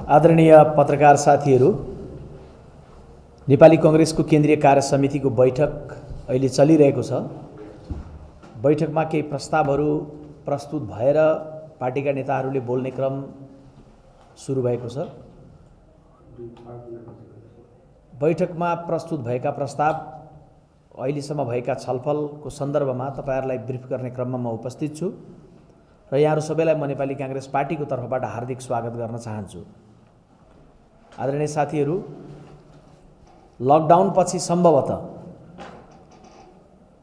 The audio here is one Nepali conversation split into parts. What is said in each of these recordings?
आदरणीय पत्रकार साथीहरू, नेपाली कांग्रेसको केन्द्रीय कार्य समितिको बैठक अहिले चलिरहेको छ। बैठकमा केही प्रस्तावहरू प्रस्तुत भएर पार्टीका नेताहरूले बोल्ने क्रम सुरु भएको छ। बैठकमा प्रस्तुत भएका प्रस्ताव अहिलेसम्म भएका छलफलको सन्दर्भमा तपाईहरुलाई ब्रिफ गर्ने क्रममा म उपस्थित छु र यहाँहरु सबैलाई म नेपाली कांग्रेस पार्टीको तर्फबाट हार्दिक स्वागत गर्न चाहन्छु। आदरणीय साथीहरू, लकडाउन पछि सम्भवतः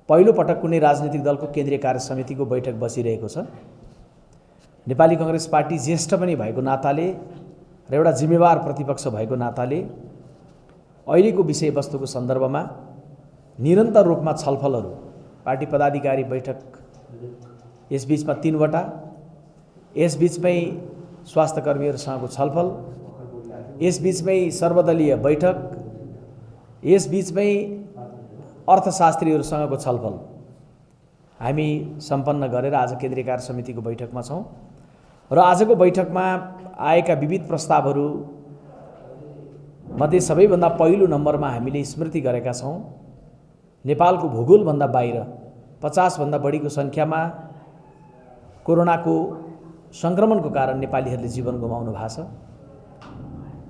पहिलो पटक कुनै राजनीतिक दलको केन्द्रीय कार्य समितिको बैठक बसिरहेको छ। नेपाली कांग्रेस पार्टी ज्येष्ठ पनि भएको नाताले र एउटा जिम्मेवार प्रतिपक्ष भएको नाताले अहिलेको विषयवस्तुको सन्दर्भमा निरन्तर रूपमा छलफलहरू, पार्टी पदाधिकारी बैठक यसबीचमा 3 वटा, यसबीचमै स्वास्थ्यकर्मीहरूसँगको छलफल, यसबीचमै सर्वदलीय बैठक, यसबीचमै अर्थशास्त्रीहरूसँगको छलफल हामी सम्पन्न गरेर आज केन्द्रीय कार्य समितिको बैठकमा छौं र आजको बैठकमा आएका विविध प्रस्तावहरू मध्ये सबैभन्दा पहिलो नम्बरमा हामीले स्मृति गरेका छौं नेपालको भूगोलभन्दा बाहिर 50 भन्दा बढीको संख्यामा कोरोनाको संक्रमणको कारण नेपालीहरूले जीवन गुमाउनु भएको छ।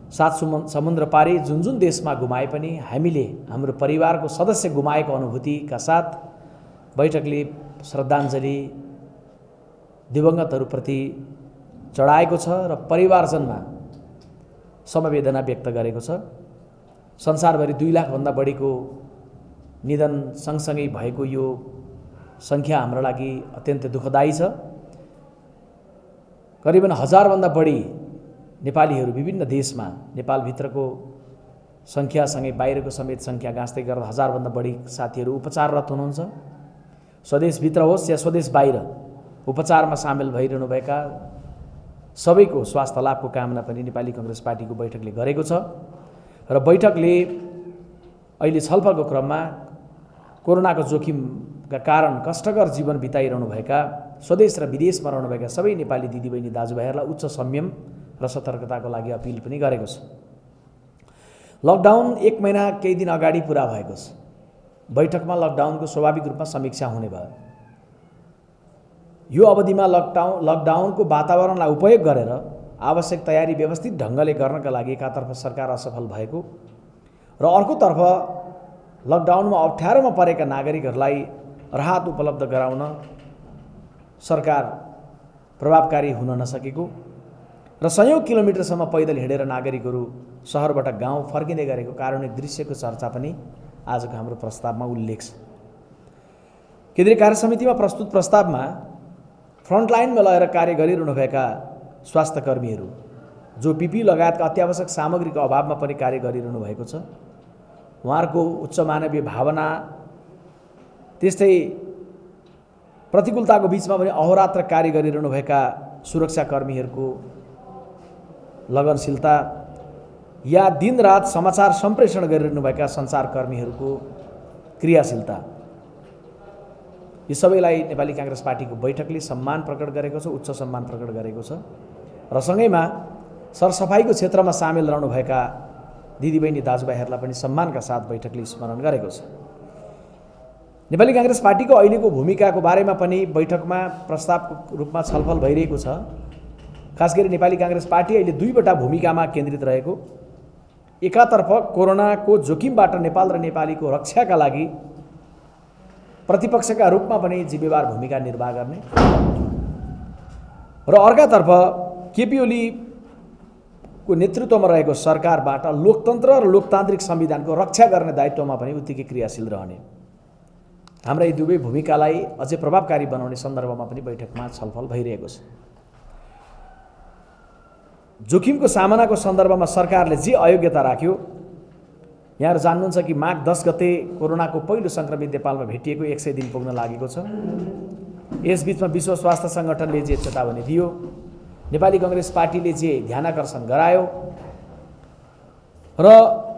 7 समुद्र पारी जुन देशमा गुमाए पनि हामीले हाम्रो परिवारको सदस्य गुमाएको अनुभूतिका साथ बैठकले श्रद्धाञ्जली दिवंगतहरूप्रति चढाएको छ र परिवारजनमा समवेदना व्यक्त गरेको छ। संसारभरि 2 लाख भन्दा बढीको निधन सँगसँगै भएको यो संख्या हाम्रो लागि अत्यन्त दुःखदायी छ। करिबन 1000 भन्दा बढी नेपालीहरू विभिन्न देशमा, नेपालभित्रको संख्यासँगै बाहिरको समेत संख्या गाँच्दै गर्दा 1000 भन्दा बढी साथीहरू उपचाररत हुनुहुन्छ। स्वदेशभित्र होस् या स्वदेश बाहिर उपचारमा सामेल भइरहनुभएका सबैको स्वास्थ्य लाभको कामना पनि नेपाली कांग्रेस पार्टीको बैठकले गरेको छ र बैठकले अहिले छलफलको क्रममा कोरोनाको जोखिमका कारण कष्टकर जीवन बिताइरहनुभएका स्वदेश र विदेशमा रहनुभएका सबै नेपाली दिदीबहिनी दाजुभाइहरूलाई उच्च संयम र सतर्कताको लागि अपिल पनि गरेको छ। लकडाउन 1 महिना केही दिन अगाडि पूरा भएको छ। बैठकमा लकडाउनको स्वाभाविक रूपमा समीक्षा हुने भयो। यो अवधिमा लकडाउनको वातावरणलाई उपयोग गरेर आवश्यक तयारी व्यवस्थित ढंगले गर्नका लागि एकातर्फ सरकार असफल भएको र अर्कोतर्फ लकडाउनमा अप्ठ्यारोमा परेका नागरिकहरूलाई राहत उपलब्ध गराउन सरकार प्रभावकारी हुन नसकेको र सयौं किलोमिटरसम्म पैदल हिँडेर नागरिकहरू शहरबाट गाउँ फर्किँदै गरेको कारुणिक दृश्यको चर्चा पनि आजको हाम्रो प्रस्तावमा उल्लेख छ। केन्द्रीय कार्य समितिमा प्रस्तुत प्रस्तावमा फ्रन्टलाइनमा रहेर कार्य गरिरहनुभएका स्वास्थ्यकर्मीहरू जो पीपी लगायतका अत्यावश्यक सामग्रीको अभावमा पनि कार्य गरिरहनु भएको छ, उहाँहरूको उच्च मानवीय भावना, त्यस्तै प्रतिकूलताको बीचमा पनि अहोरात्र कार्य गरिरहनुभएका सुरक्षाकर्मीहरूको लगनशीलता या दिनरात समाचार सम्प्रेषण गरिरहनुभएका सञ्चारकर्मीहरूको क्रियाशीलता, यी सबैलाई नेपाली कांग्रेस पार्टीको बैठकले सम्मान प्रकट गरेको छ, उच्च सम्मान प्रकट गरेको छ र सँगैमा सरसफाईको क्षेत्रमा सामेल रहनुभएका दिदीबहिनी दाजुभाइहरूलाई पनि सम्मानका साथ बैठकले स्मरण गरेको छ। नेपाली कांग्रेस पार्टीको अहिलेको भूमिकाको बारेमा पनि बैठकमा प्रस्तावको रूपमा छलफल भइरहेको छ। खास गरी नेपाली कांग्रेस पार्टी अहिले 2 वटा भूमिकामा केन्द्रित रहेको, एकातर्फ कोरोनाको जोखिमबाट नेपाल र नेपालीको रक्षाका लागि प्रतिपक्षका रूपमा पनि जिम्मेवार भूमिका निर्वाह गर्ने र अर्कातर्फ केपी ओलीको नेतृत्वमा रहेको सरकारबाट लोकतन्त्र र लोकतान्त्रिक संविधानको रक्षा गर्ने दायित्वमा पनि उत्तिकै क्रियाशील रहने, हाम्रा यी दुवै भूमिकालाई अझै प्रभावकारी बनाउने सन्दर्भमा पनि बैठकमा छलफल भइरहेको छ। जोखिमको सामनाको सन्दर्भमा सरकारले जे अयोग्यता राख्यो, यहाँहरु जान्नुहुन्छ कि माघ 10 गते कोरोनाको पहिलो संक्रमित नेपालमा भेटिएको 100 दिन पुग्न लागेको छ। यसबीचमा विश्व स्वास्थ्य संगठनले जे चेतावनी दियो, नेपाली कांग्रेस पार्टीले जे ध्यानाकर्षण गरायो र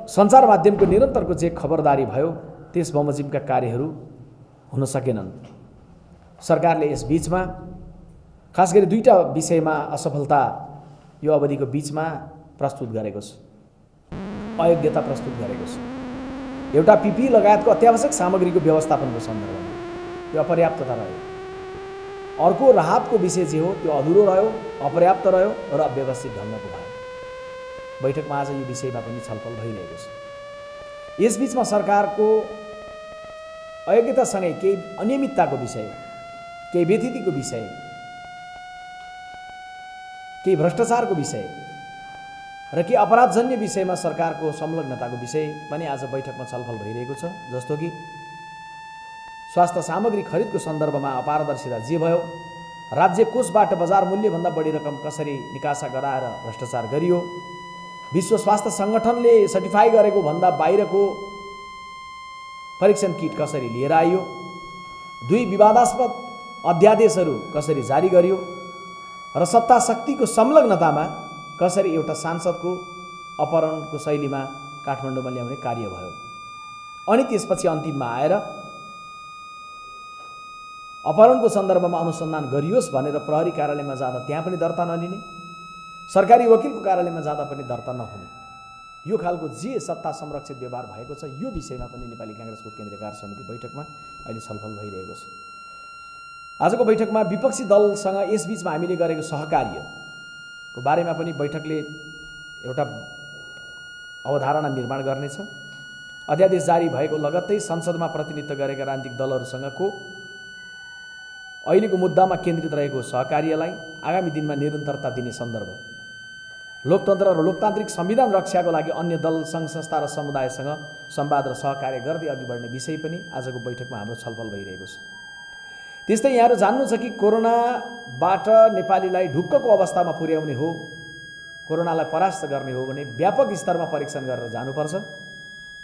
सञ्चार माध्यमको निरन्तरको जे खबरदारी भयो, त्यस बमोजिमका कार्यहरू हुन सकेनन्। सरकारले यस बीचमा खास गरी दुईटा विषयमा असफलता यो अवधिको बीचमा प्रस्तुत गरेको छ, अयोग्यता प्रस्तुत गरेको छ। एउटा पिपी लगायतको अत्यावश्यक सामग्रीको व्यवस्थापनको सन्दर्भमा यो अपर्याप्तता रह्यो। अर्को राहतको विषय जे हो त्यो अधुरो रह्यो, अपर्याप्त रह्यो र अव्यवस्थित ढङ्गको भयो। बैठकमा आज यो विषयमा पनि छलफल भइरहेको छ। यसबीचमा सरकारको अयोग्यतासँगै केही अनियमितताको विषय, केही व्यथितिको विषय, केही भ्रष्टाचारको विषय र केही अपराधजन्य विषयमा सरकारको संलग्नताको विषय पनि आज बैठकमा छलफल भइरहेको छ। जस्तो कि स्वास्थ्य सामग्री खरिदको सन्दर्भमा अपारदर्शिता जे भयो, राज्य कोषबाट बजार मूल्यभन्दा बढी रकम कसरी निकासा गराएर भ्रष्टाचार गरियो, विश्व स्वास्थ्य सङ्गठनले सर्टिफाई गरेको भन्दा बाहिरको परीक्षण किट कसरी लिएर आइयो, 2 विवादास्पद अध्यादेशहरू कसरी जारी गरियो र सत्ता शक्तिको संलग्नतामा कसरी एउटा सांसदको अपहरणको शैलीमा काठमाडौँमा ल्याउने कार्य भयो। अनि त्यसपछि अन्तिममा आएर अपहरणको सन्दर्भमा अनुसन्धान गरियोस् भनेर प्रहरी कार्यालयमा जाँदा त्यहाँ पनि दर्ता नलिने, सरकारी वकिलको कार्यालयमा जाँदा पनि दर्ता नहुने, यो खालको जे सत्ता संरक्षित व्यवहार भएको छ यो विषयमा पनि नेपाली काङ्ग्रेसको केन्द्रीय कार्य समिति बैठकमा अहिले छलफल भइरहेको छ। आजको बैठकमा विपक्षी दलसँग यसबीचमा हामीले गरेको सहकार्यको बारेमा पनि बैठकले एउटा अवधारणा निर्माण गर्नेछ। अध्यादेश जारी भएको लगत्तै संसदमा प्रतिनिधित्व गरेका राजनीतिक दलहरूसँगको अहिलेको मुद्दामा केन्द्रित रहेको सहकार्यलाई आगामी दिनमा निरन्तरता दिने सन्दर्भ, लोकतन्त्र र लोकतान्त्रिक संविधान रक्षाको लागि अन्य दल, सङ्घ संस्था र समुदायसँग संवाद र सहकार्य गर्दै अघि बढ्ने विषय पनि आजको बैठकमा हाम्रो छलफल भइरहेको छ। त्यस्तै यहाँहरू जान्नु छ कि कोरोनाबाट नेपालीलाई ढुक्कको अवस्थामा पुर्याउने हो, कोरोनालाई परास्त गर्ने हो भने व्यापक स्तरमा परीक्षण गरेर जानुपर्छ।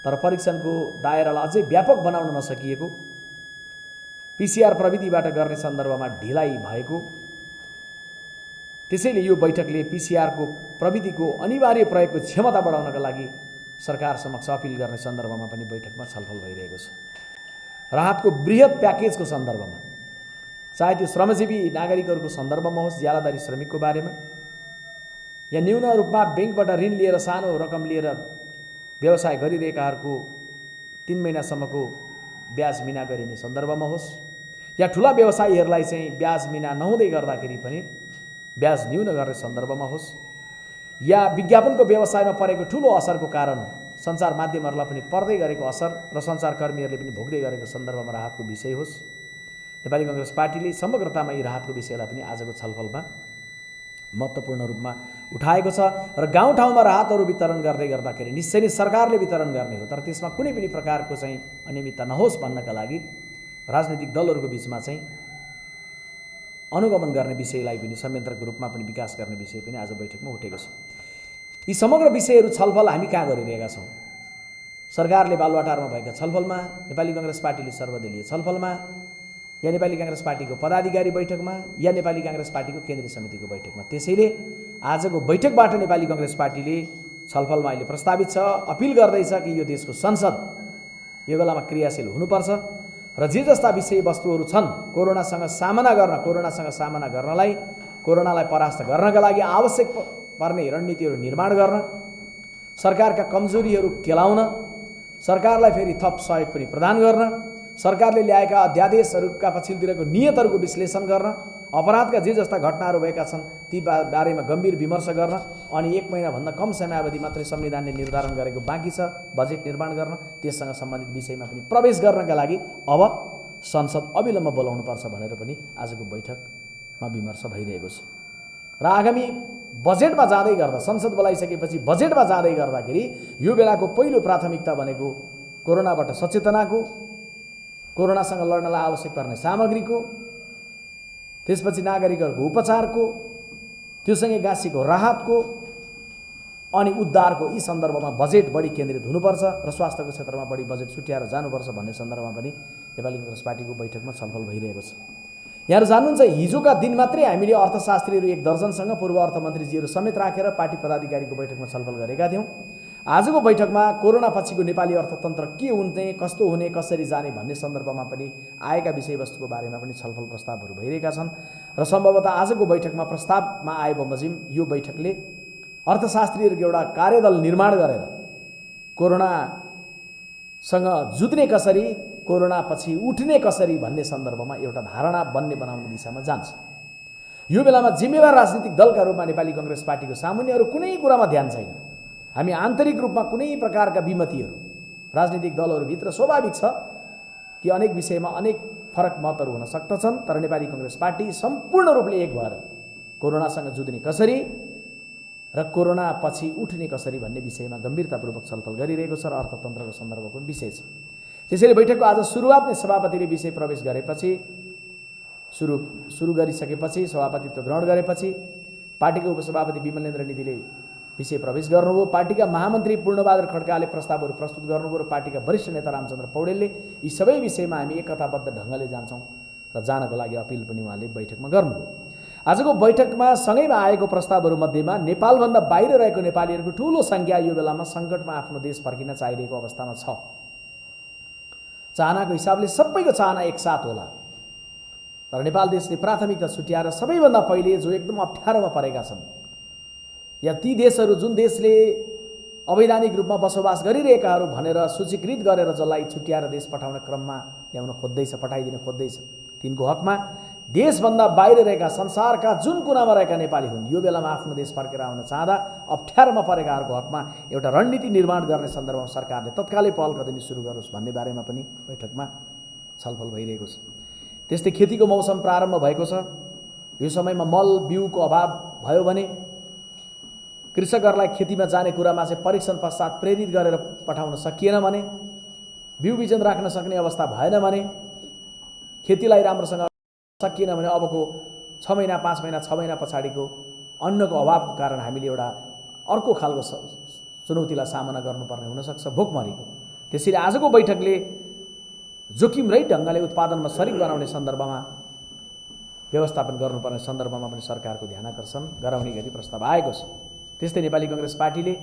तर परीक्षणको दायरालाई अझै व्यापक बनाउन नसकिएको, PCR प्रविधिबाट गर्ने सन्दर्भमा ढिलाइ भएको, त्यसैले यो बैठकले PCR को प्रविधिको अनिवार्य प्रयोगको क्षमता बढाउनका लागि सरकार समक्ष अपिल गर्ने सन्दर्भमा पनि बैठकमा छलफल भइरहेको छ। राहतको बृहत प्याकेजको सन्दर्भमा, चाहे त्यो श्रमजीवी नागरिकहरूको सन्दर्भमा होस्, ज्यालादारी श्रमिकको बारेमा, या न्यून रूपमा ब्याङ्कबाट ऋण लिएर सानो रकम लिएर व्यवसाय गरिरहेकाहरूको 3 महिनासम्मको ब्याज मिना गरिने सन्दर्भमा होस्, या ठुला व्यवसायीहरूलाई चाहिँ ब्याज मिना नहुँदै गर्दाखेरि पनि ब्याज न्यून गर्ने सन्दर्भमा होस्, या विज्ञापनको व्यवसायमा परेको ठुलो असरको कारण सञ्चार माध्यमहरूलाई पनि पर्दै गरेको असर र सञ्चारकर्मीहरूले पनि भोग्दै गरेको सन्दर्भमा राहतको विषय होस्, नेपाली काङ्ग्रेस पार्टीले समग्रतामा यी राहतको विषयलाई पनि आजको छलफलमा महत्त्वपूर्ण रूपमा उठाएको छ। र गाउँठाउँमा राहतहरू वितरण गर्दै गर्दाखेरि निश्चय नै सरकारले वितरण गर्ने हो, तर त्यसमा कुनै पनि प्रकारको चाहिँ अनियमितता नहोस् भन्नका लागि राजनीतिक दलहरूको बिचमा चाहिँ अनुगमन गर्ने विषयलाई पनि संयन्त्रको रूपमा पनि विकास गर्ने विषय पनि आज बैठकमा उठेको छ। यी समग्र विषयहरू छलफल हामी कहाँ गरिरहेका छौँ? सरकारले बालुवाटारमा भएका छलफलमा, नेपाली काङ्ग्रेस पार्टीले सर्वदलीय छलफलमा, या नेपाली काङ्ग्रेस पार्टीको पदाधिकारी बैठकमा, या नेपाली काङ्ग्रेस पार्टीको केन्द्रीय समितिको बैठकमा। त्यसैले आजको बैठकबाट नेपाली काङ्ग्रेस पार्टीले छलफलमा अहिले प्रस्तावित छ, अपिल गर्दैछ कि यो देशको संसद यो बेलामा क्रियाशील हुनुपर्छ र जे जस्ता विषयवस्तुहरू छन् कोरोनासँग सामना गर्नलाई, कोरोनालाई परास्त गर्नका लागि आवश्यक पर्ने रणनीतिहरू निर्माण गर्न, सरकारका कमजोरीहरू केलाउन, सरकारलाई फेरि थप सहयोग पनि प्रदान गर्न, सरकारले ल्याएका अध्यादेशहरूका पछिल्लोतिरको नियतहरूको विश्लेषण गर्न, अपराधका जे जस्ता घटनाहरू भएका छन् ती बारेमा गम्भीर विमर्श गर्न, अनि 1 महिनाभन्दा कम समयावधि मात्रै संविधानले निर्धारण गरेको बाँकी छ बजेट निर्माण गर्न, त्यससँग सम्बन्धित विषयमा पनि प्रवेश गर्नका लागि अब संसद अविलम्ब बोलाउनुपर्छ भनेर पनि आजको बैठकमा विमर्श भइरहेको छ। र आगामी बजेटमा जाँदै गर्दा, संसद बोलाइसकेपछि बजेटमा जाँदै गर्दाखेरि यो बेलाको पहिलो प्राथमिकता भनेको कोरोनाबाट सचेतनाको, कोरोनासँग लड्नलाई आवश्यक पर्ने सामग्रीको, त्यसपछि नागरिकहरूको उपचारको, त्योसँगै गाँसिएको राहतको अनि उद्धारको यी सन्दर्भमा बजेट बढी केन्द्रित हुनुपर्छ र स्वास्थ्यको क्षेत्रमा बढी बजेट छुट्याएर जानुपर्छ भन्ने सन्दर्भमा पनि नेपाली काङ्ग्रेस पार्टीको बैठकमा छलफल भइरहेको छ। यहाँहरू जान्नुहुन्छ, हिजोका दिन मात्रै हामीले अर्थशास्त्रीहरू 1 दर्जनसँग पूर्व अर्थमन्त्रीजीहरू समेत राखेर पार्टी पदाधिकारीको बैठकमा छलफल गरेका थियौँ। आजको बैठकमा कोरोना पछिको नेपाली अर्थतन्त्र के हुने, कस्तो हुने, कसरी जाने भन्ने सन्दर्भमा पनि आएका विषयवस्तुको बारेमा पनि छलफल प्रस्तावहरू भइरहेका छन् र सम्भवतः आजको बैठकमा प्रस्तावमा आए बमोजिम यो बैठकले अर्थशास्त्रीहरूको एउटा कार्यदल निर्माण गरेर कोरोनासँग जुझ्ने कसरी, कोरोना पछि उठ्ने कसरी भन्ने सन्दर्भमा एउटा धारणा बन्ने बनाउने दिशामा जान्छ। यो बेलामा जिम्मेवार राजनीतिक दलका रूपमा नेपाली कांग्रेस पार्टीको सामुन्य अरू कुनै कुरामा ध्यान छैन। हामी आन्तरिक रूपमा कुनै प्रकारका विमतिहरू राजनीतिक दलहरूभित्र स्वाभाविक छ कि अनेक विषयमा अनेक फरक मतहरू हुन सक्दछन्, तर नेपाली कांग्रेस पार्टी सम्पूर्ण रूपले एक भएर कोरोनासँग जुझ्ने कसरी र कोरोना पछि उठ्ने कसरी भन्ने विषयमा गम्भीरतापूर्वक छलफल गरिरहेको छ र अर्थतन्त्रको सन्दर्भको विषय छ। त्यसैले बैठकको आज सुरुवातमै सभापतिले विषय प्रवेश गरेपछि सुरु गरिसकेपछि सभापतित्व ग्रहण गरेपछि पार्टीको उपसभापति विमलेन्द्र निधिले विषय प्रवेश गर्नुभयो। पार्टीका महामन्त्री पूर्णबहादुर खड्काले प्रस्तावहरू प्रस्तुत गर्नुभयो र पार्टीका वरिष्ठ नेता रामचन्द्र पौडेलले यी सबै विषयमा हामी एकताबद्ध ढङ्गले जान्छौँ र जानको लागि अपिल पनि उहाँले बैठकमा गर्नुभयो। आजको बैठकमा सँगैमा आएको प्रस्तावहरू मध्येमा नेपालभन्दा बाहिर रहेको नेपालीहरूको ठूलो संख्या यो बेलामा सङ्कटमा आफ्नो देश फर्किन चाहिरहेको अवस्थामा छ। चाहनाको हिसाबले सबैको चाहना एकसाथ होला, तर नेपाल देशले प्राथमिकता छुट्याएर सबैभन्दा पहिले जो एकदम अप्ठ्यारोमा परेका छन् या ती देशहरू जुन देशले अवैधानिक रूपमा बसोबास गरिरहेकाहरू भनेर सूचीकृत गरेर जसलाई छुट्याएर देश पठाउने क्रममा ल्याउन खोज्दैछ, पठाइदिन खोज्दैछ, तिनको हकमा देशभन्दा बाहिर रहेका संसारका जुन कुनामा रहेका नेपाली हुन् यो बेलामा आफ्नो देश फर्केर आउन चाहँदा अप्ठ्यारोमा परेकाहरूको हकमा एउटा रणनीति निर्माण गर्ने सन्दर्भमा सरकारले तत्कालै पहल कदमी सुरु गरोस् भन्ने बारेमा पनि बैठकमा छलफल भइरहेको छ। त्यस्तै खेतीको मौसम प्रारम्भ भएको छ। यो समयमा मल बिउको अभाव भयो भने कृषकहरूलाई खेतीमा जाने कुरामा चाहिँ परीक्षण पश्चात प्रेरित गरेर पठाउन सकिएन भने, बिउ बिजन राख्न सक्ने अवस्था भएन भने, खेतीलाई राम्रोसँग सकिएन भने अबको 6 महिना 5 महिना 6 महिना पछाडिको अन्नको अभावको कारण हामीले एउटा अर्को खालको चुनौतीलाई सामना गर्नुपर्ने हुनसक्छ, भोकमरीको। त्यसैले आजको बैठकले जोखिम रहित ढङ्गले उत्पादनमा सरिक बनाउने सन्दर्भमा व्यवस्थापन गर्नुपर्ने सन्दर्भमा पनि सरकारको ध्यान आकर्षण गराउने गरी प्रस्ताव आएको छ। त्यस्तै नेपाली कांग्रेस पार्टीले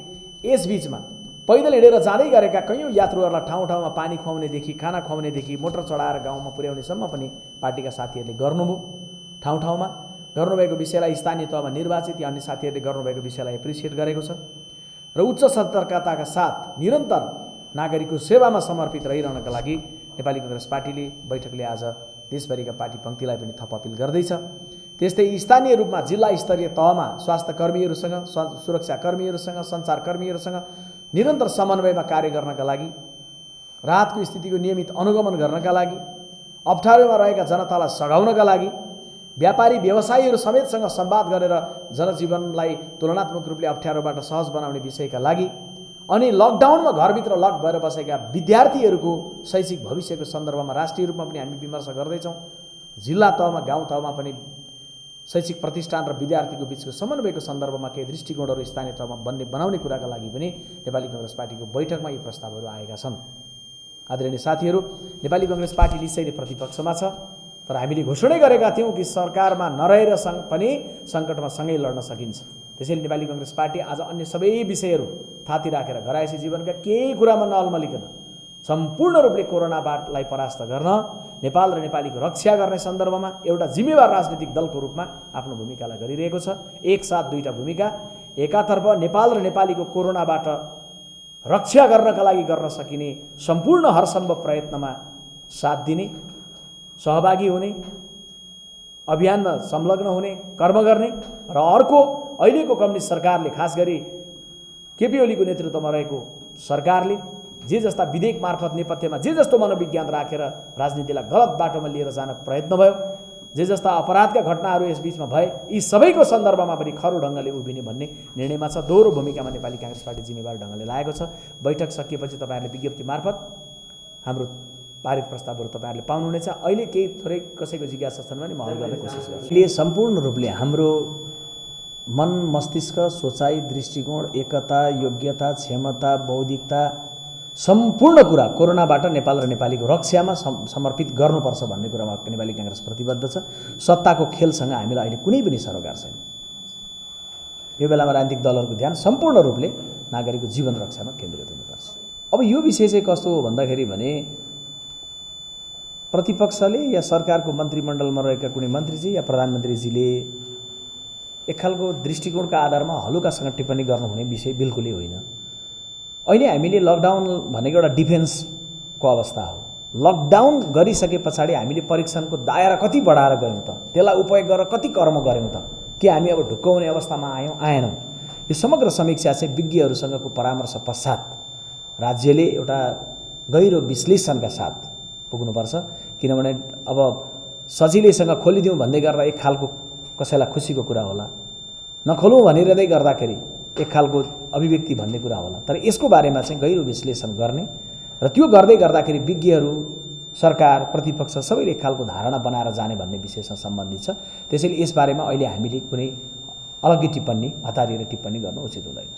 यस बीचमा पैदल हिँडेर जाँदै गरेका कैयौँ यात्रुहरूलाई ठाउँ ठाउँमा पानी खुवाउनेदेखि खाना खुवाउनेदेखि मोटर चढाएर गाउँमा पुर्याउनेसम्म पनि पार्टीका साथीहरूले गर्नुभयो। ठाउँ ठाउँमा गर्नुभएको विषयलाई स्थानीय तहमा निर्वाचित या अन्य साथीहरूले गर्नुभएको विषयलाई एप्रिसिएट गरेको छ र उच्च सतर्कताका साथ निरन्तर नागरिकको सेवामा समर्पित रहिरहनका लागि नेपाली कांग्रेस पार्टीले बैठकले आज देशभरिका पार्टी पङ्क्तिलाई पनि थप अपिल गर्दैछ। त्यस्तै स्थानीय रूपमा जिल्ला स्तरीय तहमा स्वास्थ्य कर्मीहरूसँग, सुरक्षा कर्मीहरूसँग, सञ्चार कर्मीहरूसँग निरन्तर समन्वयमा कार्य गर्नका लागि, राहतको स्थितिको नियमित अनुगमन गर्नका लागि, अप्ठ्यारोमा रहेका जनतालाई सघाउनका लागि, व्यापारी व्यवसायीहरू समेतसँग संवाद गरेर जनजीवनलाई तुलनात्मक रूपले अप्ठ्यारोबाट सहज बनाउने विषयका लागि, अनि लकडाउनमा घरभित्र लक भएर बसेका विद्यार्थीहरूको शैक्षिक भविष्यको सन्दर्भमा राष्ट्रिय रूपमा पनि हामी विमर्श गर्दैछौँ। जिल्ला तहमा, गाउँ तहमा पनि शैक्षिक प्रतिष्ठान र विद्यार्थीको बीचको समन्वयको सन्दर्भमा केही दृष्टिकोणहरू स्थानीय तहमा बनाउने कुराका लागि पनि नेपाली कांग्रेस पार्टीको बैठकमा यी प्रस्तावहरू आएका छन्। आदरणीय साथीहरू, नेपाली कांग्रेस पार्टी निश्चयले प्रतिपक्षमा छ, तर हामीले घोषणा गरेका थियौँ कि सरकारमा नरहेर पनि सङ्कटमा सँगै लड्न सकिन्छ। त्यसैले नेपाली कांग्रेस पार्टी आज अन्य सबै विषयहरू थाती राखेर घरायसी जीवनका केही कुरामा नअल्मलिकन सम्पूर्ण रूपले कोरोनालाई परास्त गर्न, नेपाल र नेपालीको रक्षा गर्ने सन्दर्भमा एउटा जिम्मेवार राजनीतिक दलको रूपमा आफ्नो भूमिकालाई गरिरहेको छ। एकसाथ दुईटा भूमिका, एकातर्फ नेपाल र नेपालीको कोरोनाबाट रक्षा गर्नका लागि गर्न सकिने सम्पूर्ण हरसम्भव प्रयत्नमा साथ दिने, सहभागी हुने, अभियानमा संलग्न हुने, कर्म गर्ने, र अर्को अहिलेको कम्युनिस्ट सरकारले, खास गरी केपी ओलीको नेतृत्वमा रहेको सरकारले जे जस्ता विधेयक मार्फत नेपथ्यमा जे जस्तो मनोविज्ञान राखेर राजनीतिलाई गलत बाटोमा लिएर जान प्रयत्न भयो, जे जस्ता अपराधका घटनाहरू यस बीचमा भए, यी सबैको सन्दर्भमा पनि खरो ढङ्गले उभिने भन्ने निर्णयमा छ। दोहोरो भूमिकामा नेपाली कांग्रेस पार्टी जिम्मेवार ढङ्गले लागेको छ। बैठक सकिएपछि तपाईँहरूले विज्ञप्ति मार्फत हाम्रो पारित प्रस्तावहरू तपाईँहरूले पाउनुहुनेछ। अहिले केही थोरै कसैको जिज्ञासा छन् भने म हल गर्ने कोसिस गर्छु। यसले सम्पूर्ण रूपले हाम्रो मन, मस्तिष्क, सोचाइ, दृष्टिकोण, एकता, योग्यता, क्षमता, बौद्धिकता, सम्पूर्ण कुरा कोरोनाबाट नेपाल र नेपालीको रक्षामा समर्पित गर्नुपर्छ भन्ने कुरामा नेपाली कांग्रेस प्रतिबद्ध छ। सत्ताको खेलसँग हामीलाई अहिले कुनै पनि सरोकार छैन। यो बेलामा राजनीतिक दलहरूको ध्यान सम्पूर्ण रूपले नागरिकको जीवन रक्षामा केन्द्रित हुनुपर्छ। अब यो विषय चाहिँ कस्तो हो भन्दाखेरि भने प्रतिपक्षले या सरकारको मन्त्रीमण्डलमा रहेका कुनै मन्त्रीजी या प्रधानमन्त्रीजीले एक खालको दृष्टिकोणका आधारमा हलुकासँग टिप्पणी गर्नुहुने विषय बिल्कुलै होइन। अहिले हामीले लकडाउन भनेको एउटा डिफेन्सको अवस्था हो। लकडाउन गरिसके पछाडि हामीले परीक्षणको दायरा कति बढाएर गयौँ त, त्यसलाई उपयोग गरेर कति कर्म गऱ्यौँ त, के हामी अब ढुक्क हुने अवस्थामा आएनौँ? यो समग्र समीक्षा चाहिँ विज्ञहरूसँगको परामर्श पश्चात राज्यले एउटा गहिरो विश्लेषणका साथ पुग्नुपर्छ। किनभने अब सजिलैसँग खोलिदिउँ भन्दै गर्दा एक खालको कसैलाई खुसीको कुरा होला, नखोलौँ भनिरहँदै गर्दाखेरि एक खालको अभिव्यक्ति भन्ने कुरा होला। तर यसको बारेमा चाहिँ गहिरो विश्लेषण गर्ने र त्यो गर्दै गर्दाखेरि विज्ञहरू, सरकार, प्रतिपक्ष सबैले एक खालको धारणा बनाएर जाने भन्ने विषयसँग सम्बन्धित छ। त्यसैले यसबारेमा अहिले हामीले कुनै अलग्गै टिप्पणी, हतारिएर टिप्पणी गर्नु उचित हुँदैन।